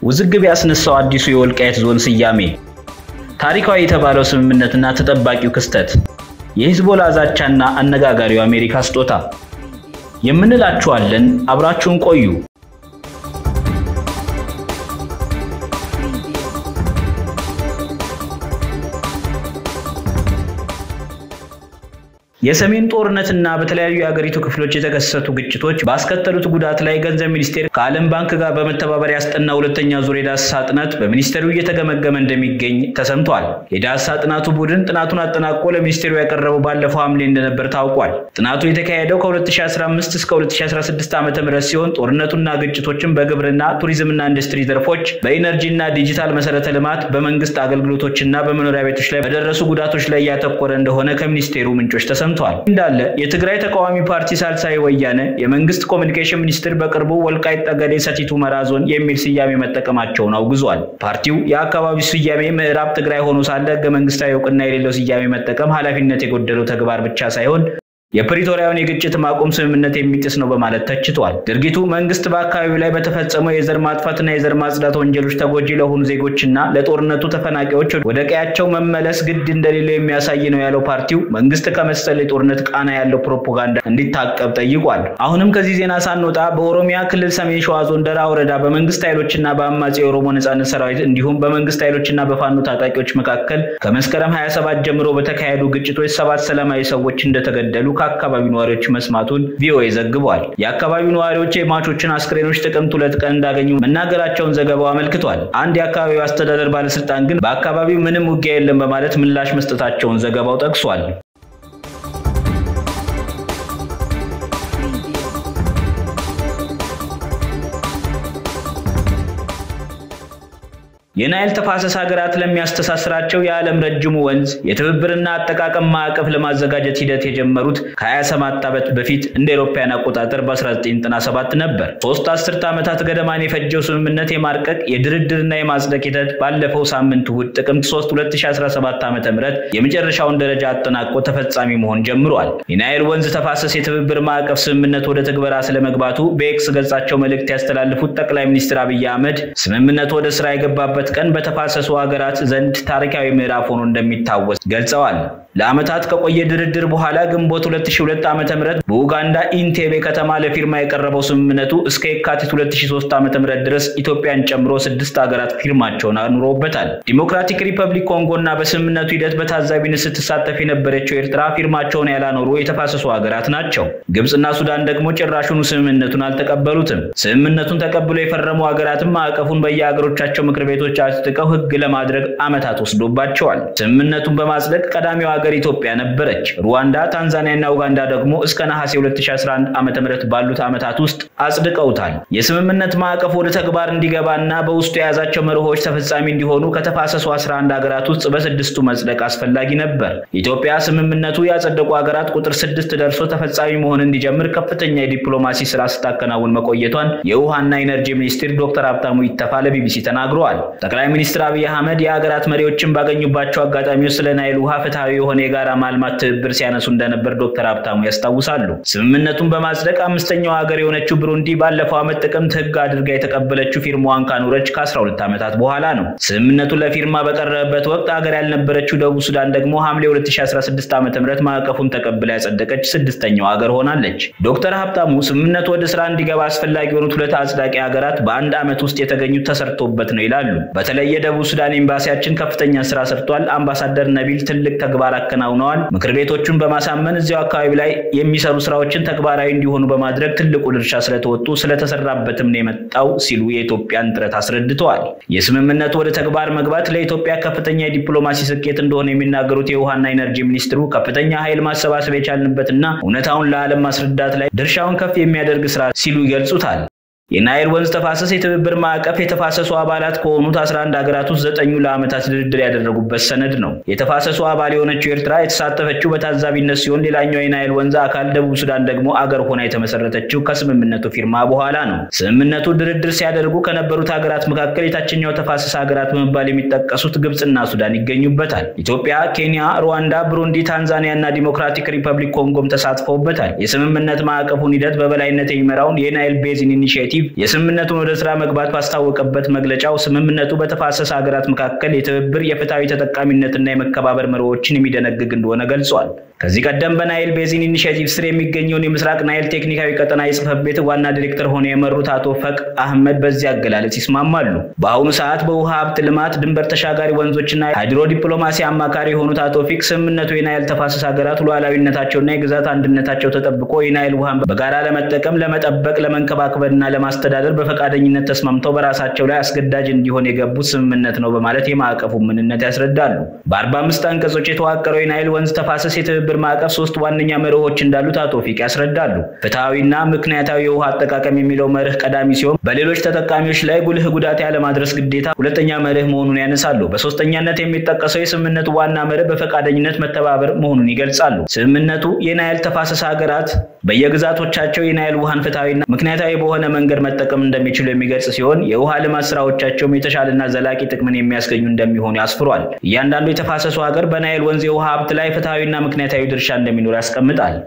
ውዝግብ ያስነሳው አዲሱ የወልቃይት ዞን ስያሜ፣ ታሪካዊ የተባለው ስምምነትና ተጠባቂው ክስተት፣ የሂዝቦላ ዛቻና አነጋጋሪው አሜሪካ ስጦታ የምንላችኋለን። አብራችሁን ቆዩ። የሰሜን ጦርነትና በተለያዩ የሀገሪቱ ክፍሎች የተከሰቱ ግጭቶች ባስከተሉት ጉዳት ላይ ገንዘብ ሚኒስቴር ከዓለም ባንክ ጋር በመተባበር ያስጠና ሁለተኛ ዙር የዳሰሳ ጥናት በሚኒስቴሩ እየተገመገመ እንደሚገኝ ተሰምቷል። የዳሰሳ ጥናቱ ቡድን ጥናቱን አጠናቆ ለሚኒስቴሩ ያቀረበው ባለፈው ሐምሌ እንደነበር ታውቋል። ጥናቱ የተካሄደው ከ2015 እስከ 2016 ዓ.ም ሲሆን ጦርነቱና ግጭቶችን በግብርና ቱሪዝምና ኢንዱስትሪ ዘርፎች፣ በኢነርጂና ዲጂታል መሰረተ ልማት፣ በመንግስት አገልግሎቶችና በመኖሪያ ቤቶች ላይ በደረሱ ጉዳቶች ላይ ያተኮረ እንደሆነ ከሚኒስቴሩ ምንጮች ተሰምቷል። እንዳለ የትግራይ ተቃዋሚ ፓርቲ ሳልሳይ ወያነ የመንግስት ኮሙኒኬሽን ሚኒስትር በቅርቡ ወልቃይት ጠገዴ ሰቲት ሁመራ ዞን የሚል ስያሜ መጠቀማቸውን አውግዟል። ፓርቲው የአካባቢው ስያሜ ምዕራብ ትግራይ ሆኖ ሳለ ህገ መንግስታዊ እውቅና የሌለው ስያሜ መጠቀም ኃላፊነት የጎደለው ተግባር ብቻ ሳይሆን የፕሪቶሪያውን የግጭት ማቆም ስምምነት የሚጥስ ነው በማለት ተችቷል። ድርጊቱ መንግስት በአካባቢው ላይ በተፈጸመው የዘር ማጥፋትና የዘር ማጽዳት ወንጀሎች ተጎጂ ለሆኑ ዜጎችና ለጦርነቱ ተፈናቃዮች ወደ ቀያቸው መመለስ ግድ እንደሌለው የሚያሳይ ነው ያለው ፓርቲው መንግስት ከመሰለ የጦርነት ቃና ያለው ፕሮፓጋንዳ እንዲታቀብ ጠይቋል። አሁንም ከዚህ ዜና ሳንወጣ በኦሮሚያ ክልል ሰሜን ሸዋ ዞን ደራ ወረዳ በመንግስት ኃይሎችና በአማጺ የኦሮሞ ነጻነት ሰራዊት እንዲሁም በመንግስት ኃይሎችና በፋኖ ታጣቂዎች መካከል ከመስከረም 27 ጀምሮ በተካሄዱ ግጭቶች 7 ሰላማዊ ሰዎች እንደተገደሉ ከአካባቢው ነዋሪዎች መስማቱን ቪኦኤ ዘግቧል። የአካባቢው ነዋሪዎች የሟቾችን አስክሬኖች ጥቅምት 2 ቀን እንዳገኙ መናገራቸውን ዘገባው አመልክቷል። አንድ የአካባቢው አስተዳደር ባለስልጣን ግን በአካባቢው ምንም ውጊያ የለም በማለት ምላሽ መስጠታቸውን ዘገባው ጠቅሷል። የናይል ተፋሰስ ሀገራት ለሚያስተሳስራቸው የዓለም ረጅሙ ወንዝ የትብብርና አጠቃቀም ማዕቀፍ ለማዘጋጀት ሂደት የጀመሩት ከ27 ዓመት በፊት እንደ አውሮፓውያን አቆጣጠር በ1997 ነበር። 3 አስርት ዓመታት ገደማን የፈጀው ስምምነት የማርቀቅ የድርድርና የማጽደቅ ሂደት ባለፈው ሳምንት እሁድ ጥቅምት 3 2017 ዓ.ም የመጨረሻውን ደረጃ አጠናቆ ተፈጻሚ መሆን ጀምሯል። የናይል ወንዝ ተፋሰስ የትብብር ማዕቀፍ ስምምነት ወደ ተግባራ ስለመግባቱ በኤክስ ገጻቸው መልእክት ያስተላልፉት ጠቅላይ ሚኒስትር አብይ አህመድ ስምምነቱ ወደ ስራ የገባበት ቀን በተፋሰሱ ሀገራት ዘንድ ታሪካዊ ምዕራፍ ሆኖ እንደሚታወስ ገልጸዋል። ለአመታት ከቆየ ድርድር በኋላ ግንቦት 2002 ዓ.ም በኡጋንዳ ኢንቴቤ ከተማ ለፊርማ የቀረበው ስምምነቱ እስከ የካቲት 2003 ዓ.ም ድረስ ኢትዮጵያን ጨምሮ 6 ሀገራት ፊርማቸውን አኑረውበታል። ዲሞክራቲክ ሪፐብሊክ ኮንጎና በስምምነቱ ሂደት በታዛቢነት ስትሳተፍ የነበረችው ኤርትራ ፊርማቸውን ያላኖሩ የተፋሰሱ ሀገራት ናቸው። ግብጽና ሱዳን ደግሞ ጭራሹኑ ስምምነቱን አልተቀበሉትም። ስምምነቱን ተቀብለው የፈረሙ ሀገራትም ማዕቀፉን በየሀገሮቻቸው ምክር ቤቶች አጽድቀው ህግ ለማድረግ አመታት ወስዶባቸዋል። ስምምነቱን በማጽደቅ ቀዳሚው ሀገር ኢትዮጵያ ነበረች። ሩዋንዳ፣ ታንዛኒያና ኡጋንዳ ደግሞ እስከ ነሐሴ 2011 ዓ.ም ባሉት አመታት ውስጥ አጽድቀውታል። የስምምነት ማዕቀፍ ወደ ተግባር እንዲገባና በውስጡ የያዛቸው መርሆች ተፈጻሚ እንዲሆኑ ከተፋሰሱ 11 ሀገራት ውስጥ በ6ቱ መጽደቅ አስፈላጊ ነበር። ኢትዮጵያ ስምምነቱ ያጸደቁ ሀገራት ቁጥር 6 ደርሶ ተፈጻሚ መሆን እንዲጀምር ከፍተኛ የዲፕሎማሲ ስራ ስታከናውን መቆየቷን የውሃና ኢነርጂ ሚኒስትር ዶክተር ሀብታሙ ኢተፋ ለቢቢሲ ተናግረዋል። ጠቅላይ ሚኒስትር አብይ አህመድ የሀገራት መሪዎችን ባገኙባቸው አጋጣሚዎች ስለ ናይል ውሃ ፍትሃዊ የሆነ የጋራ ማልማት ትብብር ሲያነሱ እንደነበር ዶክተር ሀብታሙ ያስታውሳሉ። ስምምነቱን በማጽደቅ አምስተኛው ሀገር የሆነችው ብሩንዲ ባለፈው ዓመት ጥቅምት ህግ አድርጋ የተቀበለችው ፊርማዋን ካኖረች ከ12 ዓመታት በኋላ ነው። ስምምነቱን ለፊርማ በቀረበበት ወቅት ሀገር ያልነበረችው ደቡብ ሱዳን ደግሞ ሐምሌ 2016 ዓ.ም ማዕቀፉን ተቀብላ ያጸደቀች 6ኛው ሀገር ሆናለች። ዶክተር ሀብታሙ ስምምነቱ ወደ ስራ እንዲገባ አስፈላጊ የሆኑት ሁለት አጽዳቂ ሀገራት በአንድ ዓመት ውስጥ የተገኙት ተሰርቶበት ነው ይላሉ። በተለይ የደቡብ ሱዳን ኤምባሲያችን ከፍተኛ ስራ ሰርቷል። አምባሳደር ነቢል ትልቅ ተግባር አከናውነዋል። ምክር ቤቶቹን በማሳመን እዚያው አካባቢ ላይ የሚሰሩ ስራዎችን ተግባራዊ እንዲሆኑ በማድረግ ትልቁ ድርሻ ስለተወጡ ስለተሰራበትም ነው የመጣው ሲሉ የኢትዮጵያን ጥረት አስረድተዋል። የስምምነቱ ወደ ተግባር መግባት ለኢትዮጵያ ከፍተኛ የዲፕሎማሲ ስኬት እንደሆነ የሚናገሩት የውሃና ኢነርጂ ሚኒስትሩ ከፍተኛ ኃይል ማሰባሰብ የቻልንበትና እውነታውን ለዓለም ማስረዳት ላይ ድርሻውን ከፍ የሚያደርግ ስራ ሲሉ ይገልጹታል። የናይል ወንዝ ተፋሰስ የትብብር ማዕቀፍ የተፋሰሱ አባላት ከሆኑት 11 ሀገራት ውስጥ 9 ለዓመታት ድርድር ያደረጉበት ሰነድ ነው። የተፋሰሱ አባል የሆነችው ኤርትራ የተሳተፈችው በታዛቢነት ሲሆን ሌላኛው የናይል ወንዝ አካል ደቡብ ሱዳን ደግሞ አገር ሆና የተመሰረተችው ከስምምነቱ ፊርማ በኋላ ነው። ስምምነቱ ድርድር ሲያደርጉ ከነበሩት ሀገራት መካከል የታችኛው ተፋሰስ ሀገራት በመባል የሚጠቀሱት ግብጽና ሱዳን ይገኙበታል። ኢትዮጵያ፣ ኬንያ፣ ሩዋንዳ፣ ብሩንዲ፣ ታንዛኒያና ዲሞክራቲክ ሪፐብሊክ ኮንጎም ተሳትፈውበታል። የስምምነት ማዕቀፉን ሂደት በበላይነት የሚመራውን የናይል ቤዚን ኢኒሺዬቲቭ ኢኒሺዬቲቭ የስምምነቱን ወደ ስራ መግባት ባስታወቀበት መግለጫው ስምምነቱ በተፋሰስ ሀገራት መካከል የትብብር የፍትሃዊ ተጠቃሚነትና የመከባበር መርሆችን የሚደነግግ እንደሆነ ገልጿል። ከዚህ ቀደም በናይል ቤዚን ኢኒሺዬቲቭ ስር የሚገኘውን የምስራቅ ናይል ቴክኒካዊ ቀጠና የጽህፈት ቤት ዋና ዳይሬክተር ሆነው የመሩት አቶ ፈቅ አህመድ በዚህ አገላለጽ ይስማማሉ። በአሁኑ ሰዓት በውሃ ሀብት ልማት ድንበር ተሻጋሪ ወንዞችና ሃይድሮ ዲፕሎማሲ አማካሪ የሆኑት አቶ ፊቅ ስምምነቱ የናይል ተፋሰስ ሀገራት ሉዓላዊነታቸውና የግዛት አንድነታቸው ተጠብቆ የናይል ውሃን በጋራ ለመጠቀም ለመጠበቅ ለመንከባከብና ለማስተዳደር በፈቃደኝነት ተስማምተው በራሳቸው ላይ አስገዳጅ እንዲሆን የገቡት ስምምነት ነው በማለት የማዕቀፉ ምንነት ያስረዳሉ። በ45 አንቀጾች የተዋቀረው የናይል ወንዝ ተፋሰስ የትብብር ማዕቀፍ 3 ዋነኛ መርሆች እንዳሉት አቶ ፊቅ ያስረዳሉ። ፍትሃዊና ምክንያታዊ የውሃ አጠቃቀም የሚለው መርህ ቀዳሚ ሲሆን በሌሎች ተጠቃሚዎች ላይ ጉልህ ጉዳት ያለማድረስ ግዴታ ሁለተኛ መርህ መሆኑን ያነሳሉ። በሶስተኛነት የሚጠቀሰው የስምምነቱ ዋና መርህ በፈቃደኝነት መተባበር መሆኑን ይገልጻሉ። ስምምነቱ የናይል ተፋሰስ ሀገራት በየግዛቶቻቸው የናይል ውሃን ፍትሃዊና ምክንያታዊ በሆነ መንገድ መጠቀም እንደሚችሉ የሚገልጽ ሲሆን የውሃ ልማት ስራዎቻቸው የተሻለና ዘላቂ ጥቅምን የሚያስገኙ እንደሚሆኑ ያስፍሯል። እያንዳንዱ የተፋሰሱ ሀገር በናይል ወንዝ የውሃ ሀብት ላይ ፍትሃዊና ምክንያታዊ ድርሻ እንደሚኖር ያስቀምጣል።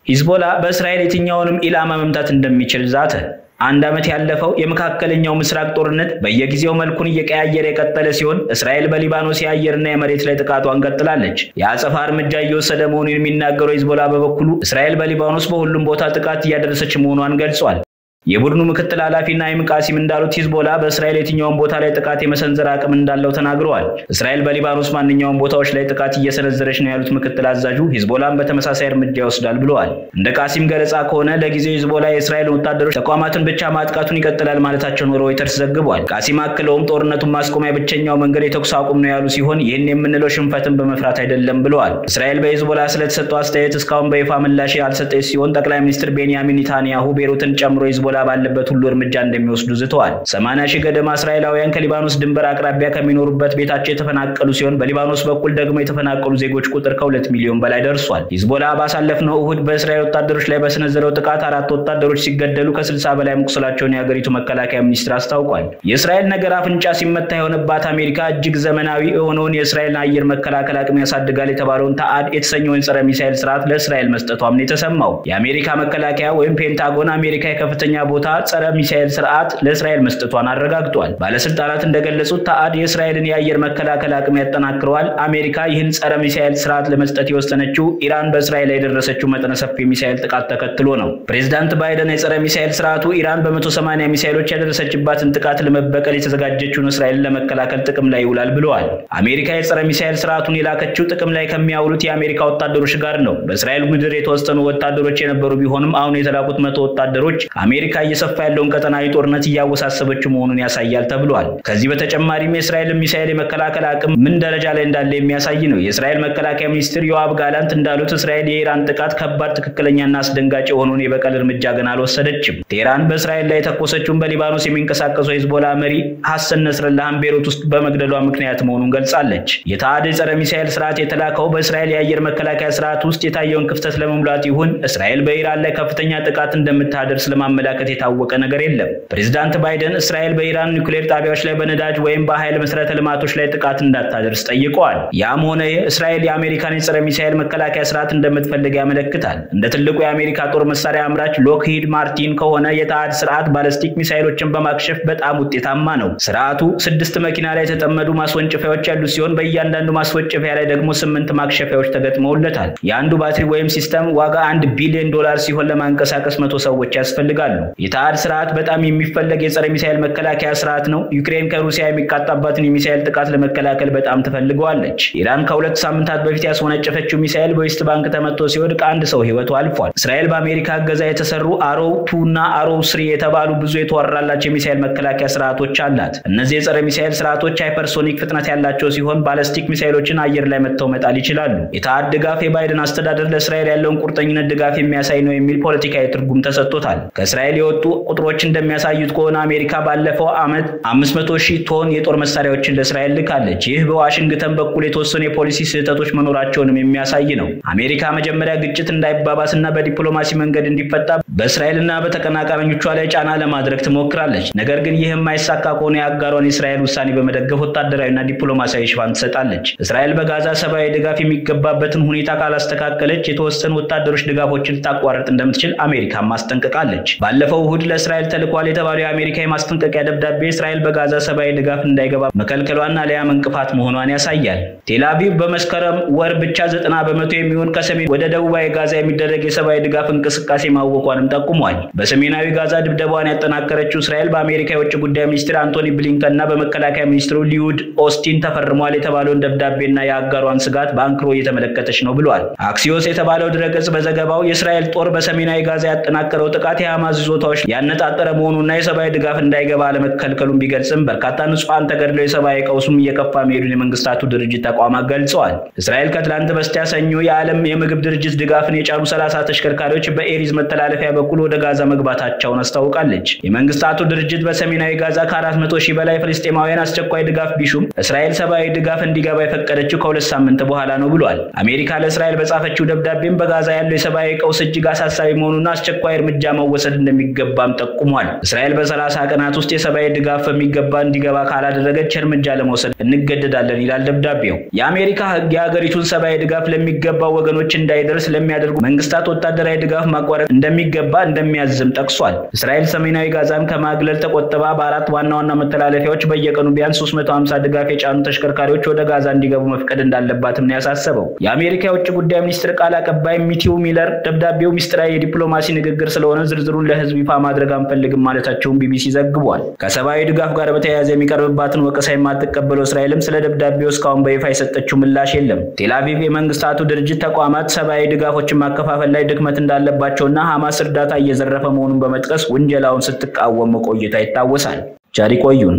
ሂዝቦላ በእስራኤል የትኛውንም ኢላማ መምታት እንደሚችል ዛተ። አንድ ዓመት ያለፈው የመካከለኛው ምስራቅ ጦርነት በየጊዜው መልኩን እየቀያየረ የቀጠለ ሲሆን እስራኤል በሊባኖስ የአየርና የመሬት ላይ ጥቃቷን ቀጥላለች። የአጸፋ እርምጃ እየወሰደ መሆኑን የሚናገረው ሂዝቦላ በበኩሉ እስራኤል በሊባኖስ በሁሉም ቦታ ጥቃት እያደረሰች መሆኗን ገልጿል። የቡድኑ ምክትል ኃላፊ ናኢም ቃሲም እንዳሉት ሂዝቦላ በእስራኤል የትኛውን ቦታ ላይ ጥቃት የመሰንዘር አቅም እንዳለው ተናግረዋል። እስራኤል በሊባኖስ ማንኛውም ቦታዎች ላይ ጥቃት እየሰነዘረች ነው ያሉት ምክትል አዛዡ ሂዝቦላን በተመሳሳይ እርምጃ ይወስዳል ብለዋል። እንደ ቃሲም ገለጻ ከሆነ ለጊዜው ሂዝቦላ የእስራኤል ወታደሮች ተቋማትን ብቻ ማጥቃቱን ይቀጥላል ማለታቸውን ሮይተርስ ዘግቧል። ቃሲም አክለውም ጦርነቱን ማስቆሚያ ብቸኛው መንገድ የተኩስ አቁም ነው ያሉ ሲሆን ይህን የምንለው ሽንፈትን በመፍራት አይደለም ብለዋል። እስራኤል በሂዝቦላ ስለተሰጠው አስተያየት እስካሁን በይፋ ምላሽ ያልሰጠች ሲሆን ጠቅላይ ሚኒስትር ቤንያሚን ኔታንያሁ ቤሩትን ጨምሮ ሂዝቦላ ባለበት ሁሉ እርምጃ እንደሚወስዱ ዝተዋል። 80 ሺህ ገደማ እስራኤላውያን ከሊባኖስ ድንበር አቅራቢያ ከሚኖሩበት ቤታቸው የተፈናቀሉ ሲሆን በሊባኖስ በኩል ደግሞ የተፈናቀሉ ዜጎች ቁጥር ከ2 ሚሊዮን በላይ ደርሷል። ሂዝቦላ ባሳለፍነው እሁድ በእስራኤል ወታደሮች ላይ በሰነዘረው ጥቃት 4 ወታደሮች ሲገደሉ ከ60 በላይ መቁሰላቸውን የሀገሪቱ መከላከያ ሚኒስትር አስታውቋል። የእስራኤል ነገር አፍንጫ ሲመታ የሆነባት አሜሪካ እጅግ ዘመናዊ የሆነውን የእስራኤል አየር መከላከል አቅም ያሳድጋል የተባለውን ታአድ የተሰኘውን ጸረ ሚሳኤል ስርዓት ለእስራኤል መስጠቷም ነው የተሰማው። የአሜሪካ መከላከያ ወይም ፔንታጎን አሜሪካ የከፍተኛ ቦታ ጸረ ሚሳኤል ስርዓት ለእስራኤል መስጠቷን አረጋግጧል። ባለስልጣናት እንደገለጹት ታአድ የእስራኤልን የአየር መከላከል አቅም ያጠናክረዋል። አሜሪካ ይህን ጸረ ሚሳኤል ስርዓት ለመስጠት የወሰነችው ኢራን በእስራኤል ላይ የደረሰችው መጠነ ሰፊ ሚሳኤል ጥቃት ተከትሎ ነው። ፕሬዝዳንት ባይደን የጸረ ሚሳኤል ስርዓቱ ኢራን በ180 ሚሳኤሎች ያደረሰችባትን ጥቃት ለመበቀል የተዘጋጀችውን እስራኤልን ለመከላከል ጥቅም ላይ ይውላል ብለዋል። አሜሪካ የጸረ ሚሳኤል ስርዓቱን የላከችው ጥቅም ላይ ከሚያውሉት የአሜሪካ ወታደሮች ጋር ነው። በእስራኤል ምድር የተወሰኑ ወታደሮች የነበሩ ቢሆንም አሁን የተላኩት 100 ወታደሮች አሜሪካ እየሰፋ ያለውን ቀጠናዊ ጦርነት እያወሳሰበችው መሆኑን ያሳያል ተብሏል። ከዚህ በተጨማሪም የእስራኤል ሚሳኤል የመከላከል አቅም ምን ደረጃ ላይ እንዳለ የሚያሳይ ነው። የእስራኤል መከላከያ ሚኒስትር ዮአብ ጋላንት እንዳሉት እስራኤል የኢራን ጥቃት ከባድ ትክክለኛና አስደንጋጭ የሆነውን የበቀል እርምጃ ገና አልወሰደችም። ቴህራን በእስራኤል ላይ የተኮሰችውን በሊባኖስ የሚንቀሳቀሰው ሂዝቦላ መሪ ሐሰን ነስረላህን ቤሩት ውስጥ በመግደሏ ምክንያት መሆኑን ገልጻለች። የታአድ ጸረ ሚሳኤል ስርዓት የተላከው በእስራኤል የአየር መከላከያ ስርዓት ውስጥ የታየውን ክፍተት ለመሙላት ይሁን እስራኤል በኢራን ላይ ከፍተኛ ጥቃት እንደምታደርስ ለማመላከት የታወቀ ነገር የለም። ፕሬዝዳንት ባይደን እስራኤል በኢራን ኒውክሌር ጣቢያዎች ላይ በነዳጅ ወይም በኃይል መሰረተ ልማቶች ላይ ጥቃት እንዳታደርስ ጠይቀዋል። ያም ሆነ እስራኤል የአሜሪካን የጸረ ሚሳኤል መከላከያ ስርዓት እንደምትፈልግ ያመለክታል። እንደ ትልቁ የአሜሪካ ጦር መሳሪያ አምራች ሎክሂድ ማርቲን ከሆነ የታአድ ስርዓት ባለስቲክ ሚሳኤሎችን በማክሸፍ በጣም ውጤታማ ነው። ስርዓቱ 6 መኪና ላይ የተጠመዱ ማስወንጨፊያዎች ያሉት ሲሆን በእያንዳንዱ ማስወንጨፊያ ላይ ደግሞ 8 ማክሸፊያዎች ተገጥመውለታል። የአንዱ ባትሪ ወይም ሲስተም ዋጋ $1 ቢሊዮን ሲሆን ለማንቀሳቀስ 100 ሰዎች ያስፈልጋሉ። የታአድ ስርዓት በጣም የሚፈለግ የጸረ ሚሳኤል መከላከያ ስርዓት ነው። ዩክሬን ከሩሲያ የሚቃጣባትን የሚሳኤል ጥቃት ለመከላከል በጣም ትፈልገዋለች። ኢራን ከ2 ሳምንታት በፊት ያስወነጨፈችው ሚሳኤል በዌስት ባንክ ተመቶ ሲወድቅ አንድ ሰው ህይወቱ አልፏል። እስራኤል በአሜሪካ እገዛ የተሰሩ አሮው 2 እና አሮው 3 የተባሉ ብዙ የተወራላቸው የሚሳኤል መከላከያ ስርዓቶች አላት። እነዚህ የጸረ ሚሳኤል ስርዓቶች ሃይፐርሶኒክ ፍጥነት ያላቸው ሲሆን ባላስቲክ ሚሳኤሎችን አየር ላይ መተው መጣል ይችላሉ። የታአድ ድጋፍ የባይደን አስተዳደር ለእስራኤል ያለውን ቁርጠኝነት ድጋፍ የሚያሳይ ነው የሚል ፖለቲካዊ ትርጉም ተሰጥቶታል። ከእስራኤል የወጡ ቁጥሮች እንደሚያሳዩት ከሆነ አሜሪካ ባለፈው ዓመት 500,000 ቶን የጦር መሳሪያዎችን ለእስራኤል ልካለች። ይህ በዋሽንግተን በኩል የተወሰኑ የፖሊሲ ስህተቶች መኖራቸውንም የሚያሳይ ነው። አሜሪካ መጀመሪያ ግጭት እንዳይባባስና በዲፕሎማሲ መንገድ እንዲፈታ በእስራኤልና በተቀናቃኞቿ ላይ ጫና ለማድረግ ትሞክራለች። ነገር ግን ይህ የማይሳካ ከሆነ የአጋሯን የእስራኤል ውሳኔ በመደገፍ ወታደራዊና ዲፕሎማሲያዊ ሽፋን ትሰጣለች። እስራኤል በጋዛ ሰብአዊ ድጋፍ የሚገባበትን ሁኔታ ካላስተካከለች የተወሰኑ ወታደሮች ድጋፎችን ልታቋርጥ እንደምትችል አሜሪካ ማስጠንቀቃለች። ባለፈው እሁድ ለእስራኤል ተልኳል የተባለው የአሜሪካ የማስጠንቀቂያ ደብዳቤ እስራኤል በጋዛ ሰብአዊ ድጋፍ እንዳይገባ መከልከሏና አሊያም እንቅፋት መሆኗን ያሳያል። ቴል አቪቭ በመስከረም ወር ብቻ 90% የሚሆን ከሰሜን ወደ ደቡባዊ ጋዛ የሚደረግ የሰብአዊ ድጋፍ እንቅስቃሴ ማወቋንም ጠቁሟል። በሰሜናዊ ጋዛ ድብደባዋን ያጠናከረችው እስራኤል በአሜሪካ የውጭ ጉዳይ ሚኒስትር አንቶኒ ብሊንከን እና በመከላከያ ሚኒስትሩ ሊዩድ ኦስቲን ተፈርሟል የተባለውን ደብዳቤና የአጋሯን ስጋት በአንክሮ እየተመለከተች ነው ብሏል። አክሲዮስ የተባለው ድረገጽ በዘገባው የእስራኤል ጦር በሰሜናዊ ጋዛ ያጠናከረው ጥቃት የሐማስ ይዞታዎች ያነጣጠረ መሆኑና የሰብአዊ ድጋፍ እንዳይገባ አለመከልከሉን ቢገልጽም በርካታ ንጹሃን ተገድለው የሰብአዊ ቀውሱም እየከፋ መሄዱን የመንግስታቱ ድርጅት ተቋማት ገልጸዋል። እስራኤል ከትላንት በስቲያ ሰኞ የዓለም የምግብ ድርጅት ድጋፍን የጫኑ 30 ተሽከርካሪዎች በኤሪዝ መተላለፊያ በኩል ወደ ጋዛ መግባታቸውን አስታውቃለች። የመንግስታቱ ድርጅት በሰሜናዊ ጋዛ ከ400,000 በላይ ፍልስጤማውያን አስቸኳይ ድጋፍ ቢሹም እስራኤል ሰብአዊ ድጋፍ እንዲገባ የፈቀደችው ከ2 ሳምንት በኋላ ነው ብሏል። አሜሪካ ለእስራኤል በጻፈችው ደብዳቤም በጋዛ ያለው የሰብአዊ ቀውስ እጅግ አሳሳቢ መሆኑና አስቸኳይ እርምጃ መወሰድ እንደሚገባም ጠቁሟል። እስራኤል በ30 ቀናት ውስጥ የሰብአዊ ድጋፍ በሚገባ እንዲገባ ካላደረገች እርምጃ ለመውሰድ እንገደዳለን ይላል ደብዳቤው። የአሜሪካ ሕግ የሀገሪቱን ሰብአዊ ድጋፍ ለሚገባው ወገኖች እንዳይደርስ ለሚያደርጉ መንግስታት ወታደራዊ ድጋፍ ማቋረጥ እንደሚገባ እንደሚያዝም ጠቅሷል። እስራኤል ሰሜናዊ ጋዛን ከማግለል ተቆጥባ በአራት ዋና ዋና መተላለፊያዎች በየቀኑ ቢያንስ 350 ድጋፍ የጫኑ ተሽከርካሪዎች ወደ ጋዛ እንዲገቡ መፍቀድ እንዳለባትም ነው ያሳሰበው። የአሜሪካ የውጭ ጉዳይ ሚኒስትር ቃል አቀባይ ማቲው ሚለር ደብዳቤው ሚስጥራዊ የዲፕሎማሲ ንግግር ስለሆነ ዝርዝሩን ለህዝብ ይፋ ማድረግ አንፈልግም ማለታቸውን ቢቢሲ ዘግቧል። ከሰብአዊ ድጋፍ ጋር በተያያዘ የሚቀርብባትን ወቀሳ የማትቀበለው እስራኤልም ስለ ደብዳቤው እስካሁን በይፋ የሰጠችው ምላሽ የለም። ቴል አቪቭ የመንግስታቱ ድርጅት ተቋማት ሰብአዊ ድጋፎችን ማከፋፈል ላይ ድክመት እንዳለባቸውና ሐማስ እርዳታ እየዘረፈ መሆኑን በመጥቀስ ውንጀላውን ስትቃወም መቆየቷ ይታወሳል። ቸር ይቆዩን።